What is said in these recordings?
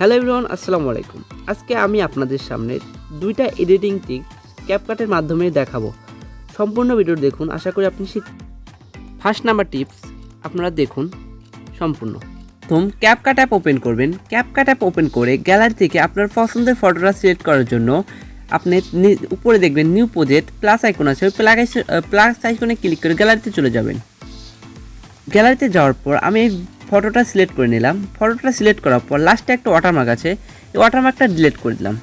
Hello everyone, আসসালামু আলাইকুম। আজকে আমি আপনাদের সামনে দুইটা এডিটিং টিপস ক্যাপকাটের মাধ্যমে দেখাবো। সম্পূর্ণ ভিডিও দেখুন, আশা করি আপনি ফার্স্ট নাম্বার টিপস আপনারা দেখুন সম্পূর্ণ। প্রথম ক্যাপকাট অ্যাপ ওপেন করবেন। ক্যাপকাট অ্যাপ ওপেন করে গ্যালারি থেকে আপনার পছন্দের ফটোটা সিলেক্ট করার জন্য আপনি উপরে দেখবেন নিউ প্রজেক্ট প্লাস আইকন আছে, ওই প্লাস আইকনে ক্লিক করে গ্যালারিতে চলে যাবেন। গ্যালারিতে যাওয়ার পর আমি এই ফটোটা সিলেক্ট করে নিলাম। ফটোটা সিলেক্ট করার পর লাস্টে একটা ওয়াটারমার্ক আছে, এই ওয়াটারমার্কটা ডিলিট করে দিলাম।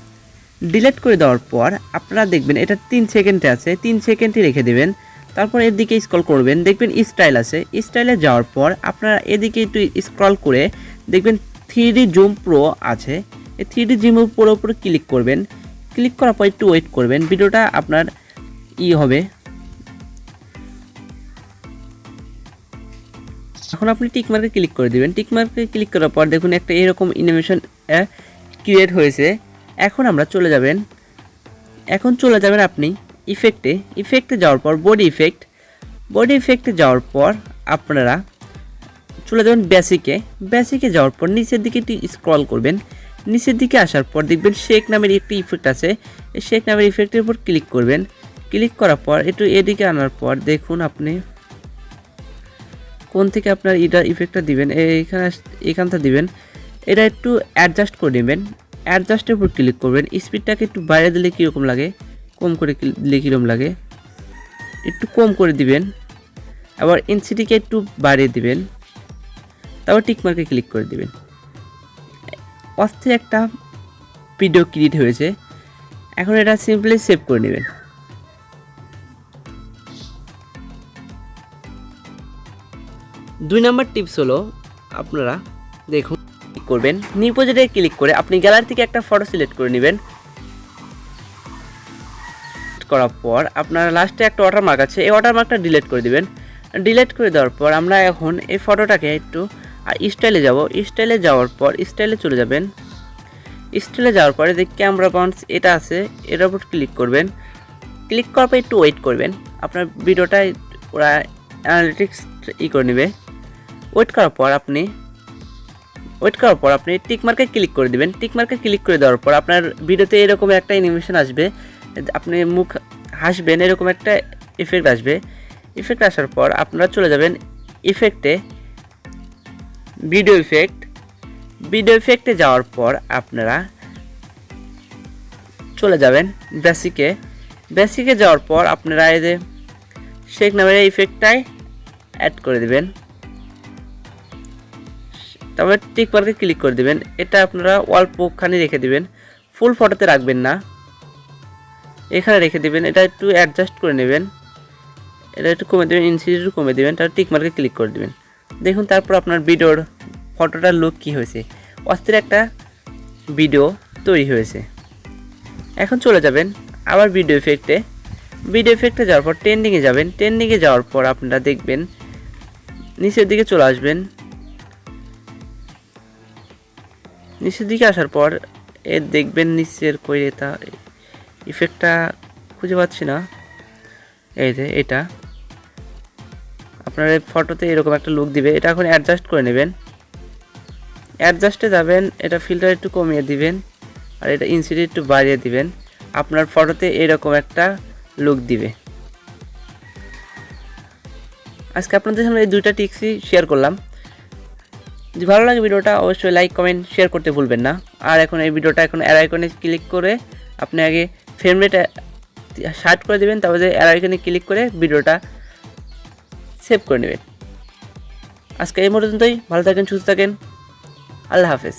ডিলিট করে দেওয়ার পর আপনারা দেখবেন এটা 3 সেকেন্ডে আছে, 3 সেকেন্ডই রেখে দেবেন। তারপর এর দিকে স্ক্রল করবেন, দেখবেন স্টাইল আছে। স্টাইলে যাওয়ার পর আপনারা এদিকে একটু স্ক্রল করে দেখবেন 3D জুম প্রো আছে, এই 3D জুম প্রোর উপরে ক্লিক করবেন। ক্লিক করার পর একটু ওয়েট করবেন, ভিডিওটা আপনার হবে। এখন আপনি টিক মার্কে ক্লিক করে দিবেন। টিক মার্কে ক্লিক করার পর দেখুন একটা এরকম অ্যানিমেশন ক্রিয়েট হয়েছে। এখন আমরা চলে যাবেন আপনি ইফেক্টে যাওয়ার পর বডি ইফেক্টে যাওয়ার পর আপনারা চলে যাবেন বেসিকে যাওয়ার পর নিচের দিকে একটু স্ক্রল করবেন। নিচের দিকে আসার পর দেখবেন শেক নামের একটি ইফেক্ট আছে, এই শেক নামের ইফেক্টের উপর ক্লিক করবেন। ক্লিক করার পর একটু এদিকে আনার পর দেখুন আপনি কোন থেকে আপনার এটা ইফেক্টটা দিবেন, এখানটা দিবেন। এটা একটু অ্যাডজাস্ট করে নেবেন। অ্যাডজাস্টের উপর ক্লিক করবেন। স্পিডটাকে একটু বাইরে দিলে কীরকম লাগে, কম করে দিলে কীরকম লাগে, একটু কম করে দিবেন। আবার ইনসিটিকে একটু বাড়িয়ে দিবেন। তারপর টিকমার্কে ক্লিক করে দিবেন। অস্থির একটা ভিডিও ক্রিয়েট হয়েছে। এখন এটা সিম্পলি সেভ করে নেবেন। 2 নাম্বার টিপস হলো আপনারা দেখুন ক্লিক করবেন, নিউ প্রজেক্টে ক্লিক করে আপনি গ্যালারি থেকে একটা ফটো সিলেক্ট করে নেবেন। করার পর আপনার লাস্টে একটা ওয়াটারমার্ক আছে, এই ওয়াটারমার্কটা ডিলিট করে দিবেন। ডিলিট করে দেওয়ার পর আমরা এখন এই ফটোটাকে একটু স্টাইলে যাব। স্টাইলে যাওয়ার পর স্টাইলে চলে যাবেন। স্টাইলে যাওয়ার পরে যে ক্যামেরা বাউন্স এটা আছে, এটার উপর ক্লিক করবেন। ক্লিক করার পর একটু ওয়েট করবেন, আপনার ভিডিওটাই ওরা অ্যানালিটিক্স করে নেবে। ওয়েট করার পর আপনি টিক মার্কে ক্লিক করে দিবেন। টিক মার্কে ক্লিক করে দেওয়ার পর আপনার ভিডিওতে এরকম একটা অ্যানিমেশন আসবে, আপনি মুখ হাসবেন, এরকম একটা ইফেক্ট আসবে। ইফেক্ট আসার পর আপনারা চলে যাবেন ভিডিও ইফেক্টে যাওয়ার পর আপনারা চলে যাবেন বেসিকে যাওয়ার পর আপনারা এই যে শেক নামের ইফেক্টটাই অ্যাড করে দিবেন। তারপরে টিক মার্কে ক্লিক করে দিবেন। এটা আপনারা অল্পখানি রেখে দিবেন, ফুল ফটোতে রাখবেন না, এখানে রেখে দিবেন। এটা একটু অ্যাডজাস্ট করে নেবেন, এটা একটু কমে দেবেন, ইনসিডেন্ট কমে দেবেন। তারপর টিক মার্কে ক্লিক করে দিবেন। দেখুন তারপর আপনার ভিডিওর ফটোটার লুক কী হয়েছে, অস্থির একটা ভিডিও তৈরি হয়েছে। এখন চলে যাবেন আবার ভিডিও ইফেক্টে যাওয়ার পর ট্রেন্ডিংয়ে যাওয়ার পর আপনারা দেখবেন নিচের দিকে চলে আসবেন। নিচের দিকে আসার পর দেখবেন নিচের কইরেতা ইফেক্টটা খুঁজে পাচ্ছি না, এই যে এটা আপনার ফটোতে এরকম একটা লুক দিবে। এটা এখন অ্যাডজাস্ট করে নেবেন। অ্যাডজাস্টে যাবেন, এটা ফিল্টার একটু কমিয়ে দিবেন আর এটা ইনসিডেন্ট একটু বাড়িয়ে দিবেন। আপনার ফটোতে এরকম একটা লুক দিবে। আজকে আপনাদের সামনে এই 2টা টিপসই শেয়ার করলাম। যদি ভালো লাগে ভিডিওটা অবশ্যই লাইক কমেন্ট শেয়ার করতে ভুলবেন না। আর এখন এই ভিডিওটা এখন অ্যারো আইকনে ক্লিক করে আপনি আগে ফ্রেম রেট 60 করে দেবেন, তারপরে অ্যারো আইকনে ক্লিক করে ভিডিওটা সেভ করে নেবেন। আজকে এই পর্যন্তই, ভালো থাকেন, সুস্থ থাকেন, আল্লাহ হাফেজ।